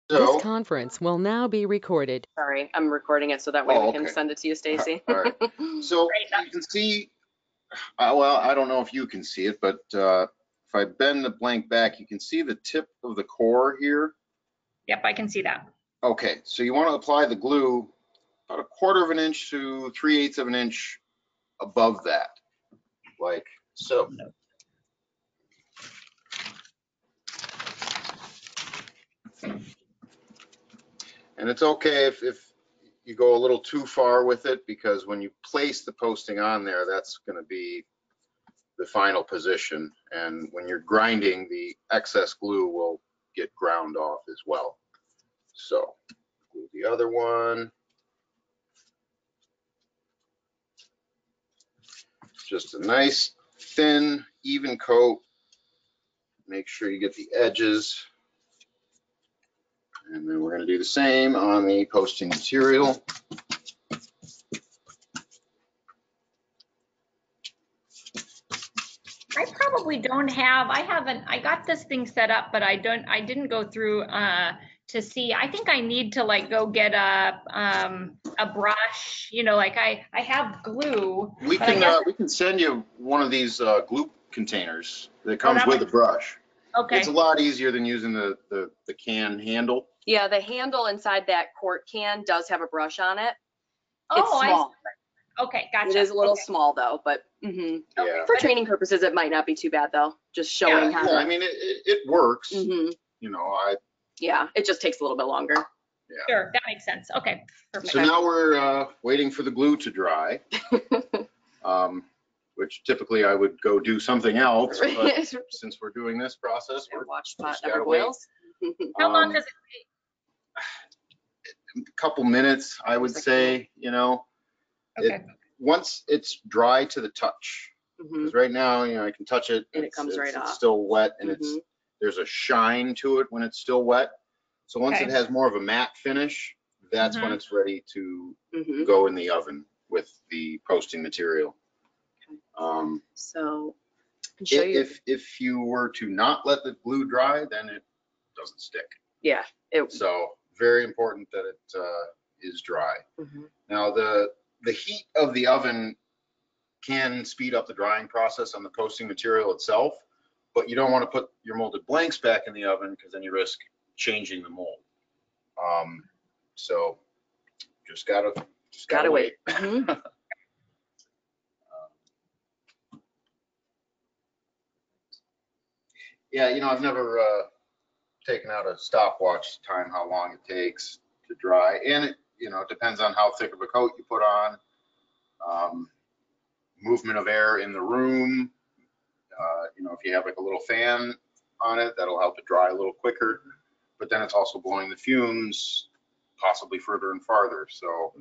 This So, conference will now be recorded. Sorry, I'm recording it so that way we can okay. send it to you, Stacy. All right. So you can see, well, I don't know if you can see it, but if I bend the blank back, you can see the tip of the core here. Yep, I can see that. Okay, so you want to apply the glue about 1/4 of an inch to 3/8 of an inch above that, like so. And it's okay if you go a little too far with it, because when you place the posting on there, that's going to be the final position. And when you're grinding, the excess glue will get ground off as well. So glue the other one. Just a nice, thin, even coat. Make sure you get the edges. And then we're going to do the same on the posting material. I probably don't have, I got this thing set up, but I didn't go through to see. I think I need to like go get a brush, you know, like I have glue. We can send you one of these glue containers that comes with a brush. Okay. It's a lot easier than using the can handle. Yeah, the handle inside that quart can does have a brush on it. Oh, It's small. Okay, gotcha. It is a little small though, but Yeah. for training purposes, it might not be too bad though. Just showing how. Yeah, I mean, it works. You know, Yeah, it just takes a little bit longer. Yeah. Sure, that makes sense. Okay, perfect. So now we're waiting for the glue to dry, which typically I would go do something else, but since we're doing this process, we're watch just pot gotta never wait. boils. How long does it A couple minutes, I would say, you know. take? Okay. Once it's dry to the touch, because right now, you know, I can touch it And it comes right it's off. still wet, and there's a shine to it when it's still wet. So once it has more of a matte finish, that's when it's ready to go in the oven with the posting material. So I can show you. If you were to not let the glue dry, then it doesn't stick. Yeah. So very important that it is dry. Now the heat of the oven can speed up the drying process on the posting material itself, but you don't want to put your molded blanks back in the oven because then you risk changing the mold. So just gotta wait. Yeah, you know, I've never taken out a stopwatch to time how long it takes to dry, and it, you know, it depends on how thick of a coat you put on, movement of air in the room. You know, if you have like a little fan on it, that'll help it dry a little quicker, but then it's also blowing the fumes possibly further and farther. So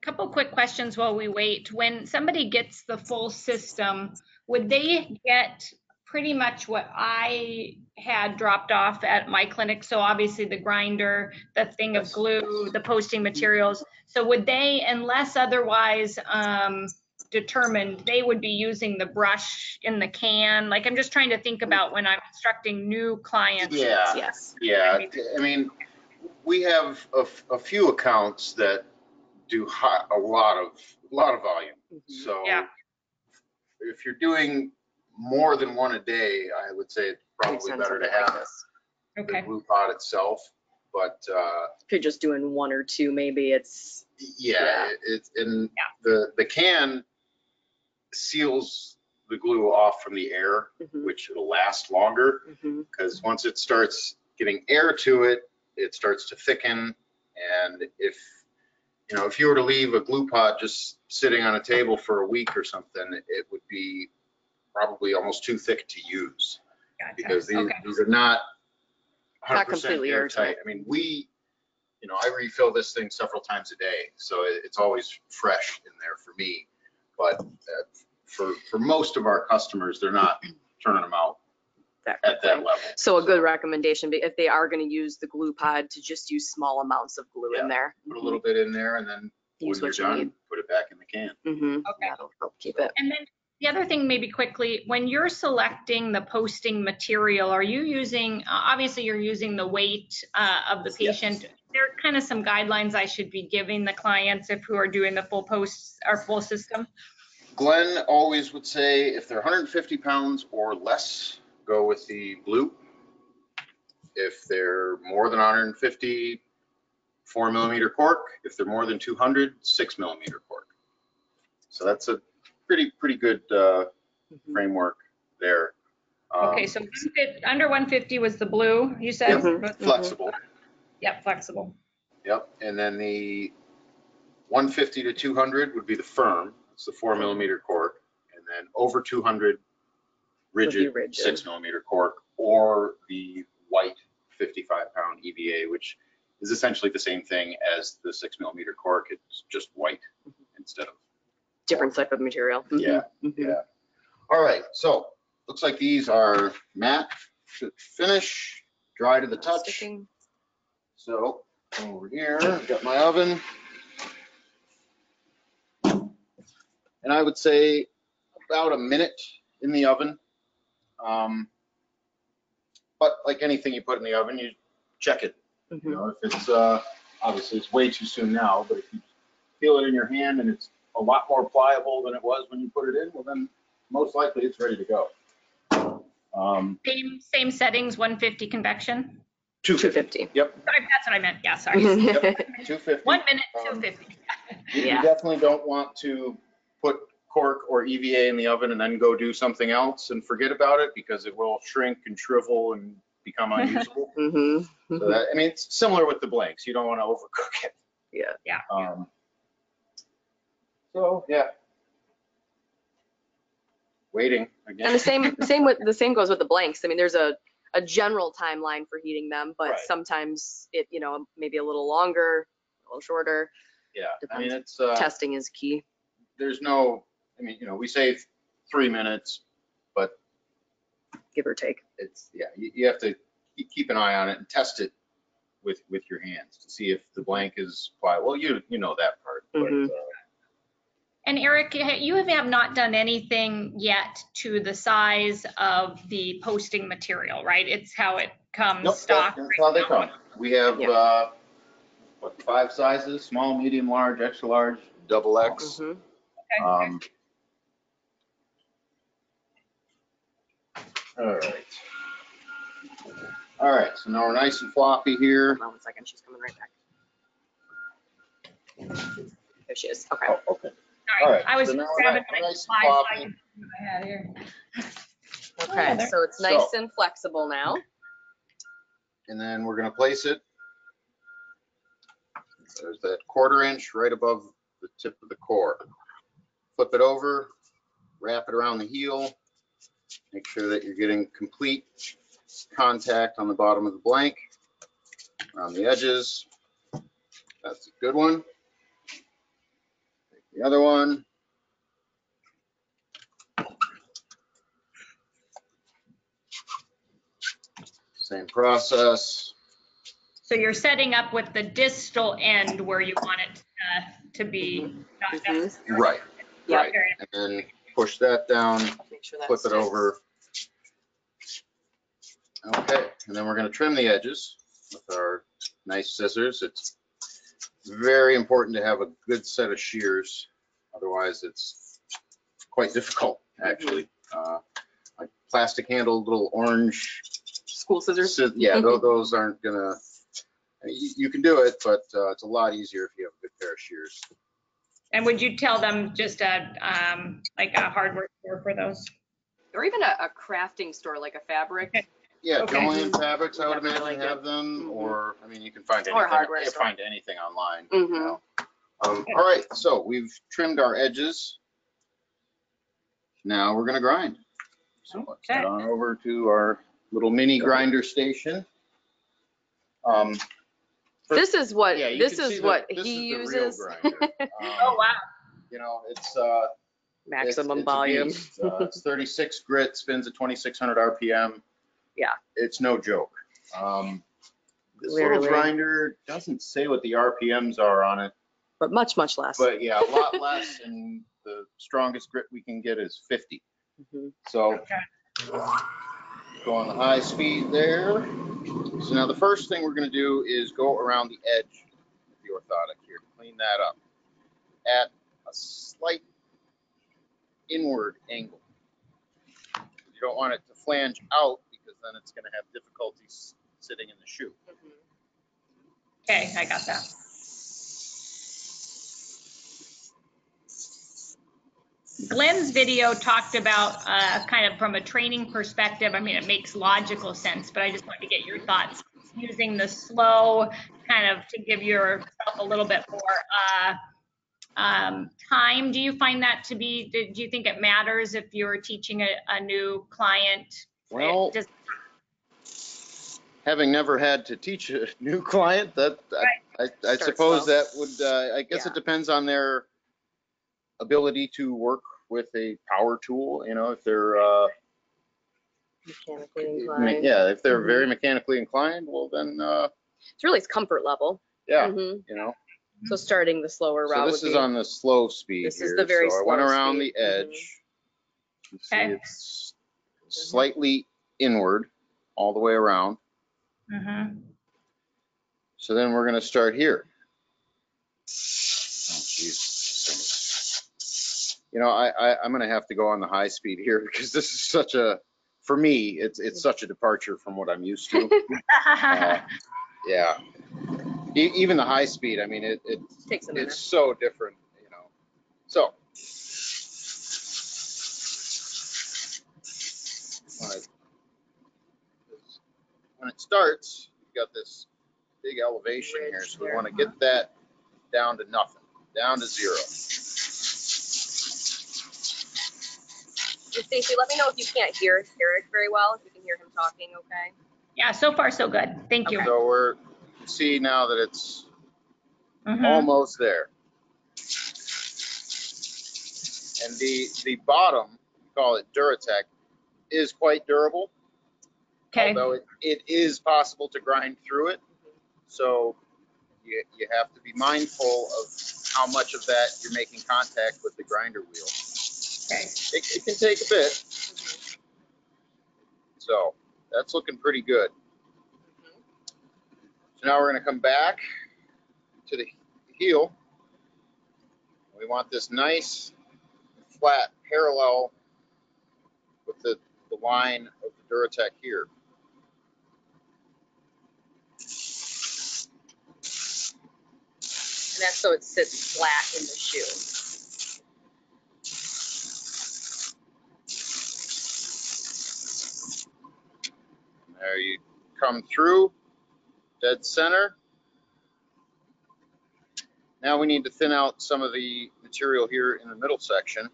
Couple quick questions while we wait. When somebody gets the full system, would they get pretty much what I had dropped off at my clinic? So obviously the grinder, the thing of glue, the posting materials. So would they, unless otherwise determined, they would be using the brush in the can? Like, I'm just trying to think about when I'm instructing new clients. yeah, Yes. yeah. I mean, we have a few accounts that do a lot of volume. So if you're doing more than one a day, I would say it's probably better to have the glue pot itself. But if you're just doing one or two, maybe it's it's in the can seals the glue off from the air, which it'll last longer, because once it starts getting air to it, it starts to thicken. And if you were to leave a glue pot just sitting on a table for a week or something, it would be probably almost too thick to use, because these are not 100% completely airtight. I mean, I refill this thing several times a day, so it's always fresh in there for me. But for most of our customers, they're not turning them out at that level. So a good recommendation, if they are going to use the glue pod, to just use small amounts of glue in there. Put a little bit in there, and then when you're done, put it back in the can. That'll help keep it. And then The other thing, maybe quickly, when you're selecting the posting material, are you using, obviously you're using the weight of the patient. Yes. There are kind of some guidelines I should be giving the clients if who are doing the full post or full system. Glenn always would say if they're 150 pounds or less, go with the blue. If they're more than 150, 4mm cork. If they're more than 200, 6mm cork. So that's a pretty good framework there. Okay, so under 150 was the blue, you said? Yep, flexible. Yep, flexible. Yep, and then the 150 to 200 would be the firm. It's the 4mm cork, and then over 200, rigid. 6mm cork, or the white 55-pound EVA, which is essentially the same thing as the 6mm cork. It's just white instead of Different type of material. Yeah, yeah. All right, so looks like these are matte to finish, dry to the touch. Sticking. So over here, I've got my oven. And I would say about a minute in the oven. But like anything you put in the oven, you check it. You know, if it's obviously it's way too soon now, but if you feel it in your hand and it's a lot more pliable than it was when you put it in, well then most likely it's ready to go. Same settings, 150 convection? 250. Yep. Sorry, that's what I meant. Yeah, sorry. Yep. 250. 1 minute, 250. You definitely don't want to put cork or EVA in the oven and then go do something else and forget about it, because it will shrink and shrivel and become unusable. So that, I mean, it's similar with the blanks. You don't want to overcook it. Yeah. So yeah, waiting again. And the same goes with the blanks. I mean, there's a general timeline for heating them, but Right. sometimes it, you know, maybe a little longer, a little shorter. Yeah, I mean, it's Testing is key. there's no, I mean, you know, we say 3 minutes, but Give or take. it's, yeah, you have to keep an eye on it and test it with your hands to see if the blank is pliable. Well, you know that part. But, And Eric, you have not done anything yet to the size of the posting material, right? It's how it comes nope, stock. that's how they come. We have what, 5 sizes: small, medium, large, extra large, double X. Okay. All right, so now we're nice and floppy here. Hold on 1 second, she's coming right back. There she is. Okay. Oh, okay. Sorry, All right, I was so now we're grabbing my nice and slides so I floppy. could see what I had here. Okay, so it's nice and flexible now. And then we're gonna place it. There's that 1/4 inch right above the tip of the core. Flip it over, wrap it around the heel. Make sure that you're getting complete contact on the bottom of the blank, around the edges. That's a good one. Take the other one. Same process. So you're setting up with the distal end where you want it to be, not necessarily. Right, Yeah. right. And then push that down, Make sure that flip it sticks. over. Okay, and then we're gonna trim the edges with our nice scissors. It's very important to have a good set of shears. Otherwise, it's quite difficult, actually. Like plastic handled little orange. School scissors. Yeah, those aren't gonna, you can do it, but it's a lot easier if you have a good pair of shears. And would you tell them just like a hardware store for those? Or even a crafting store, like a fabric. Yeah, Okay. Julian Fabrics, I would Definitely imagine like have it. them, or, I mean, you can find Or anything. hardware You can store. find anything online. You know. All right, so we've trimmed our edges. Now we're gonna grind. So let's head on over to our little mini grinder station. This is what Yeah, you this can see is what this he is the real uses. grinder. Oh, wow. You know, it's Maximum it's a volume. beast. It's 36 grit, spins at 2,600 RPM. Yeah. It's no joke. This Literally. little grinder doesn't say what the RPMs are on it, But much less. but yeah, a lot less, and the strongest grip we can get is 50. Mhm. So Okay. go on the high speed there. So now the first thing we're going to do is go around the edge of the orthotic here to clean that up at a slight inward angle. You don't want it to flange out because then it's going to have difficulties sitting in the shoe. Okay, I got that. Glenn's video talked about kind of from a training perspective. I mean, it makes logical sense, but I just wanted to get your thoughts using the slow kind of to give yourself a little bit more time. Do you find that to be, do you think it matters if you're teaching a new client? Well, having never had to teach a new client, that I suppose slow. that would, I guess Yeah. it depends on their ability to work with a power tool. You know, if they're Mechanically inclined. yeah, if they're Mhm. very mechanically inclined, well then It's really its comfort level. yeah, Mhm. you know. So starting the slower So route this would is be. on the slow speed This here. is the very so I went slow around speed. the edge. You see Okay. it's slightly inward all the way around. Mm-hmm. So then we're going to start here. Oh, geez. You know, I'm going to have to go on the high speed here because this is such a, for me, it's such a departure from what I'm used to. Yeah. Even the high speed, I mean, it Takes a minute. it's so different, you know. So when it starts, you've got this big elevation here, so we want to get that down to nothing, down to 0. Staci, let me know if you can't hear Eric very well, if you can hear him talking okay. Yeah, so far so good. Thank you. So you can see now that it's Mhm. almost there. And the bottom, we call it Duratec, is quite durable. Okay. Although it is possible to grind through it. So you have to be mindful of how much of that you're making contact with the grinder wheel. Okay. It can take a bit. So that's looking pretty good. So now we're going to come back to the heel. We want this nice flat parallel with the line of the Duratec here. And that's so it sits flat in the shoe. There you come through, dead center. Now we need to thin out some of the material here in the middle section.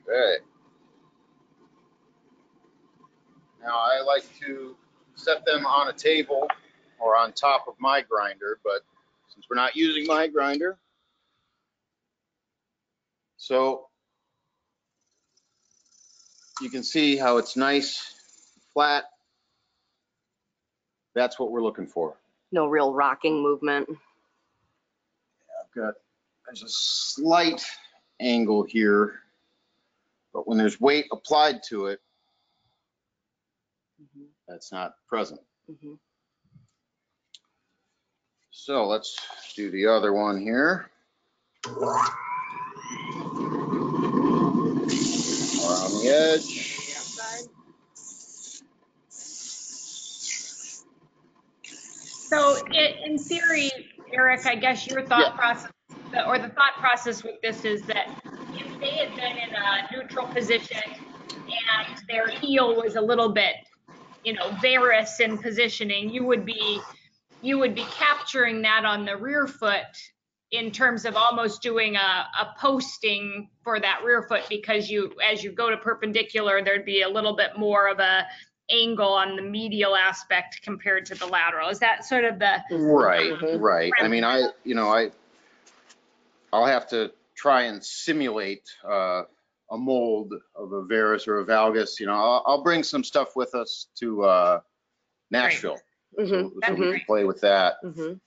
Okay. Now I like to set them on a table or on top of my grinder, but since we're not using my grinder, so you can see how it's nice, flat. That's what we're looking for. No real rocking movement. There's a slight angle here, but when there's weight applied to it, that's not present. So let's do the other one here. Around the edge. So in theory, Eric, I guess your thought process, or the thought process with this is that if they had been in a neutral position and their heel was a little bit, varus in positioning, you would be capturing that on the rear foot in terms of almost doing a posting for that rear foot, because as you go to perpendicular, there'd be a little bit more of a angle on the medial aspect compared to the lateral. Is that sort of the Right. I mean, I'll have to try and simulate a mold of a varus or a valgus. You know, I'll bring some stuff with us to Nashville. So we can play with that. I've been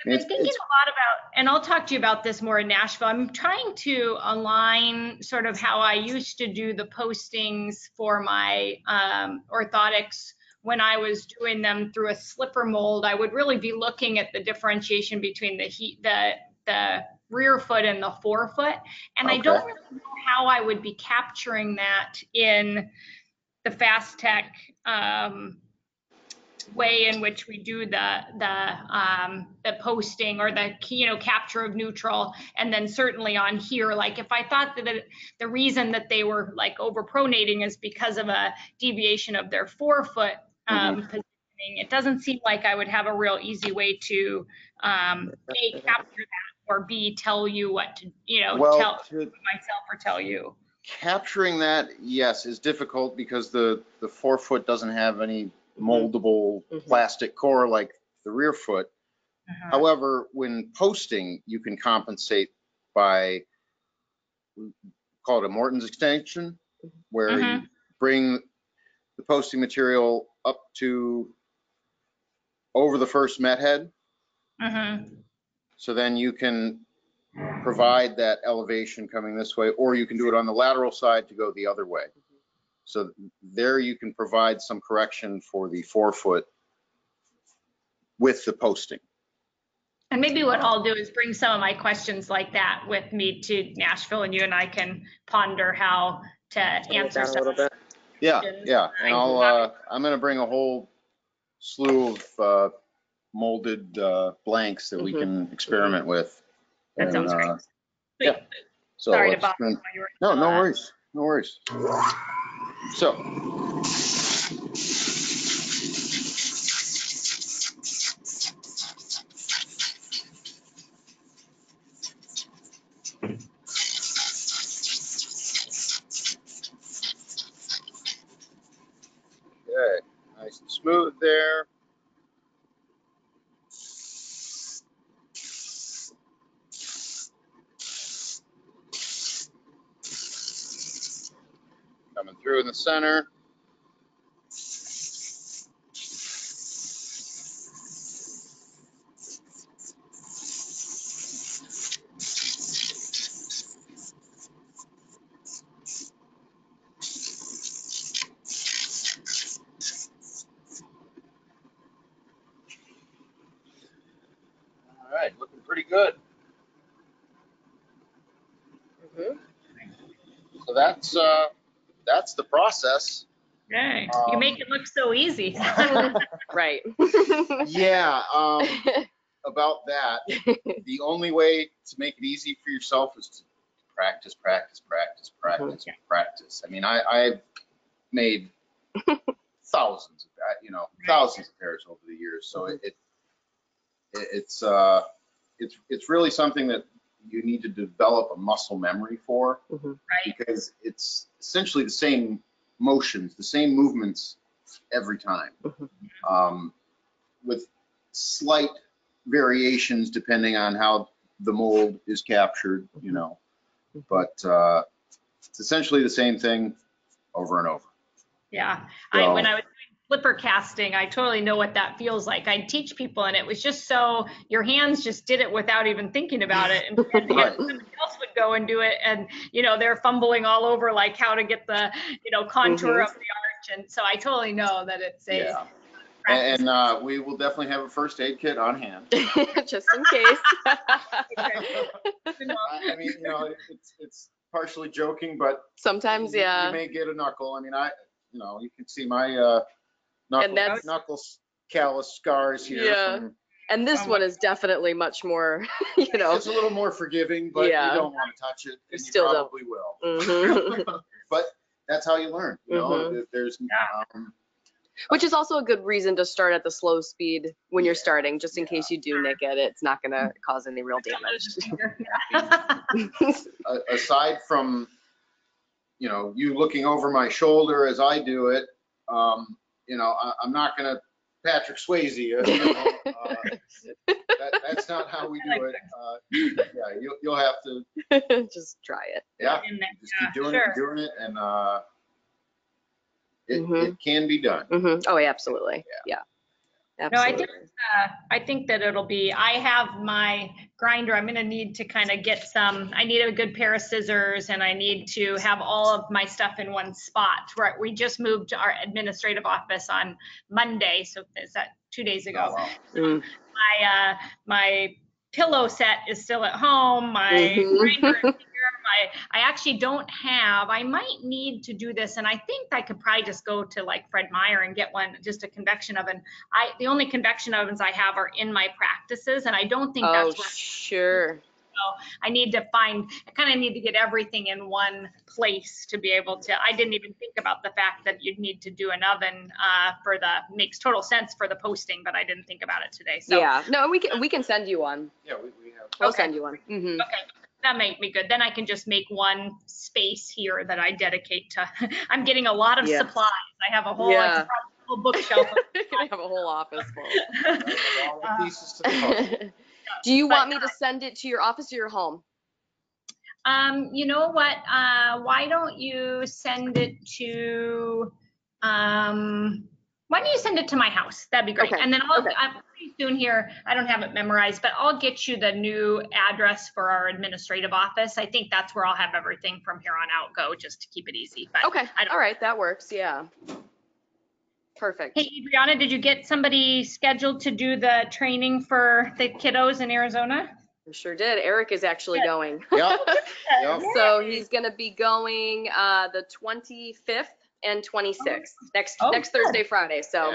thinking a lot about, and I'll talk to you about this more in Nashville. I'm trying to align sort of how I used to do the postings for my orthotics when I was doing them through a slipper mold. I would really be looking at the differentiation between the rear foot and the forefoot. And I don't really know how I would be capturing that in the Fastech way in which we do the posting or the capture of neutral, and then certainly on here, like if I thought that the reason that they were like overpronating is because of a deviation of their forefoot positioning, it doesn't seem like I would have a real easy way to A, capture that, or B, tell you what to tell myself or tell you. Capturing that, yes, is difficult because the forefoot doesn't have any moldable plastic core like the rear foot. However, when posting, you can compensate by, call it a Morton's extension, where you bring the posting material up to over the first met head. So then you can provide that elevation coming this way, or you can do it on the lateral side to go the other way. So there you can provide some correction for the forefoot with the posting. And maybe what I'll do is bring some of my questions like that with me to Nashville, and you and I can ponder how to answer some. Yeah. And I'm going to bring a whole slew of molded blanks that we can experiment with. That sounds great. Yeah. So sorry to bother you. No worries. No worries. So. Okay, nice and smooth there. Coming through in the center. All right, looking pretty good. So that's the process. Right. You make it look so easy. Right. Yeah. About that, the only way to make it easy for yourself is to practice. I mean, I've made thousands of pairs over the years. So it's really something that you need to develop a muscle memory for, because it's essentially the same motions, the same movements every time, with slight variations depending on how the mold is captured, but it's essentially the same thing over and over. Yeah. So, when I was doing flipper casting, I totally know what that feels like. I'd teach people, and it was just so your hands just did it without even thinking about it. And somebody else would go and do it, and they're fumbling all over like how to get the contour of the arch. And so I totally know that it's a practice. And we will definitely have a first aid kit on hand. Just in case. I mean, it's partially joking, but sometimes, you may get a knuckle. I mean, you can see my knuckle callus scars here. Yeah. And this one is definitely much more, It's a little more forgiving, but you don't want to touch it, and you probably will. But that's how you learn. There's which is also a good reason to start at the slow speed when you're starting, just in case you do nick it. It's not going to cause any real damage. Aside from, you looking over my shoulder as I do it, You know, I'm not going to Patrick Swayze. You know, that's not how we do it. Yeah, you'll have to just try it. Yeah, just keep doing it, and doing it, and it can be done. Oh, yeah, absolutely. Yeah. Absolutely. No, I think that it'll be, I have my grinder. I'm going to need to kind of get I need a good pair of scissors, and I need to have all of my stuff in one spot. We just moved to our administrative office on Monday. So is that 2 days ago? Oh, wow. My pillow set is still at home. My grinder is here. I actually don't have, I might need to do this, and I think I could probably just go to like Fred Meyer and get one, just a convection oven. The only convection ovens I have are in my practices, and I don't think that's right. Sure. So I kind of need to get everything in one place to be able to, I didn't even think about the fact that you'd need to do an oven makes total sense for the posting, but I didn't think about it today. So yeah, no, we can send you one. Yeah, we have. We'll send you one. Okay. That might be good. Then I can just make one space here that I dedicate to. I'm getting a lot of supplies. I have a whole, whole bookshelf. I have a whole office full. All the pieces to the puzzle. Do you want me to send it to your office or your home? You know what? Why don't you send it to? Why don't you send it to my house? That'd be great. Okay. And then I'm pretty soon here. I don't have it memorized, but I'll get you the new address for our administrative office. I think that's where I'll have everything from here on out go, just to keep it easy. But okay. All right. That works. Yeah. Perfect. Hey, Adriana, did you get somebody scheduled to do the training for the kiddos in Arizona? I sure did. Eric is actually going. Yep. So he's going to be going the 25th and 26th next Thursday, Friday. So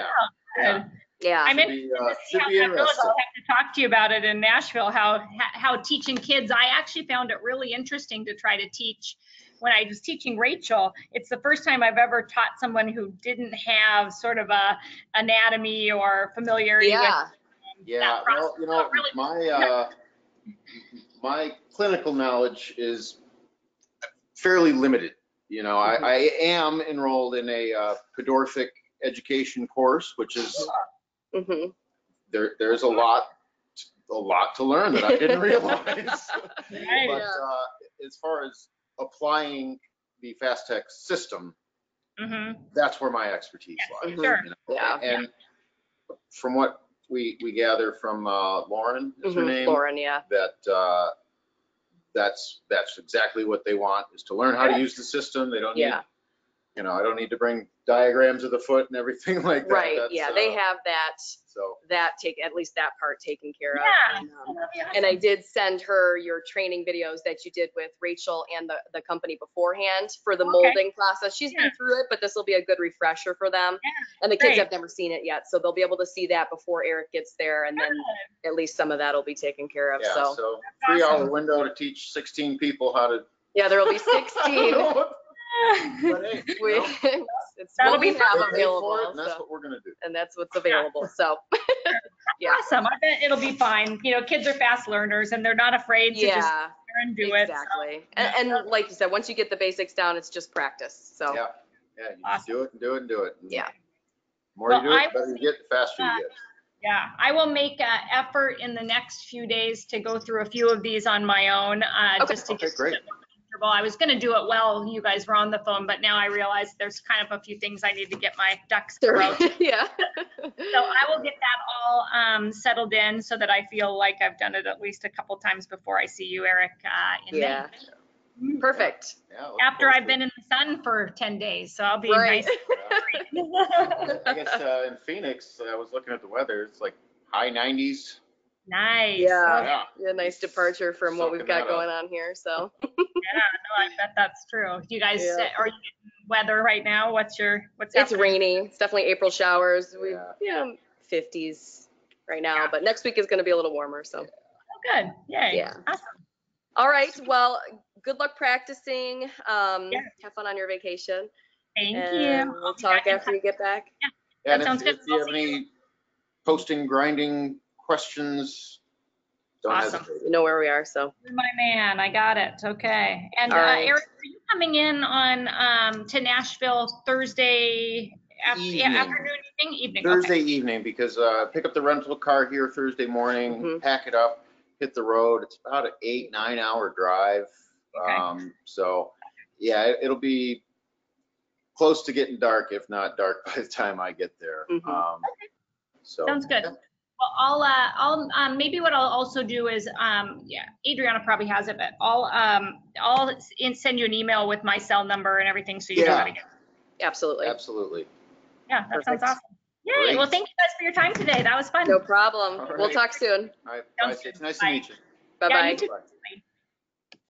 yeah. I'm interested to see how that goes. I'll have to talk to you about it in Nashville, how teaching kids. I actually found it really interesting to try to teach. When I was teaching Rachel, it's the first time I've ever taught someone who didn't have sort of a anatomy or familiarity with that process. Well, you know, really my clinical knowledge is fairly limited. You know, I am enrolled in a pedorthic education course, which is there's a lot to learn that I didn't realize. But as far as applying the Fastech system, that's where my expertise lies. Sure. You know? And from what we gather from Lauren, is her name? Lauren, that's exactly what they want, is to learn how to use the system. They don't need, you know, I don't need to bring diagrams of the foot and everything like that. Right. They have that. So at least that part taken care of. And I did send her your training videos that you did with Rachel and the company beforehand for the molding process. She's been through it, but this will be a good refresher for them. And the kids have never seen it yet, so they'll be able to see that before Eric gets there, and then at least some of that will be taken care of. So 3-hour window to teach 16 people how to. Yeah, there will be 16. But hey, it's what we have available, and that's what we're gonna do. And that's what's available. So awesome. I bet it'll be fine. You know, kids are fast learners, and they're not afraid to just and do it. Exactly. And like you said, once you get the basics down, it's just practice. So you just do it and do it and do it. Yeah. The more you do it, the better you get, the faster you get. Yeah, I will make an effort in the next few days to go through a few of these on my own, just to get great. I was going to do it while you guys were on the phone, but now I realize there's kind of a few things I need to get my ducks in a row. So I will get that all settled in so that I feel like I've done it at least a couple times before I see you, Eric, in May. Perfect. After I've been in the sun for 10 days, so I'll be nice. I guess in Phoenix, I was looking at the weather. It's like high 90s. Nice. Yeah, nice departure from what we've got going on here. So. I bet that's true. You guys are you getting weather right now? What's It's rainy. It's definitely April showers. We 50s right now, but next week is going to be a little warmer. So. Oh, good. Yay. Yeah. Awesome. All right. Well, good luck practicing. Have fun on your vacation. Thank you. We'll talk after you get back. Yeah, that sounds good. If you have any posting, grinding questions, don't hesitate. You know where we are, so. You're my man, I got it. Okay. And Eric, are you coming in on to Nashville Thursday afternoon, evening? Thursday Okay. evening, because pick up the rental car here Thursday morning, Mhm. pack it up, hit the road. It's about an 8-9 hour drive. Okay. So yeah, it'll be close to getting dark, if not dark by the time I get there. Mhm. So Sounds good. Well, I'll maybe what I'll also do is, yeah, Adriana probably has it, but I'll send you an email with my cell number and everything, so you know how to get. Absolutely. Absolutely. Yeah, that sounds Perfect. awesome. Yay! Great. Well, thank you guys for your time today. That was fun. No problem. All We'll right. talk soon. All right. Sounds Bye. good. It's nice to meet you. Yeah, Bye-bye. you too. Bye.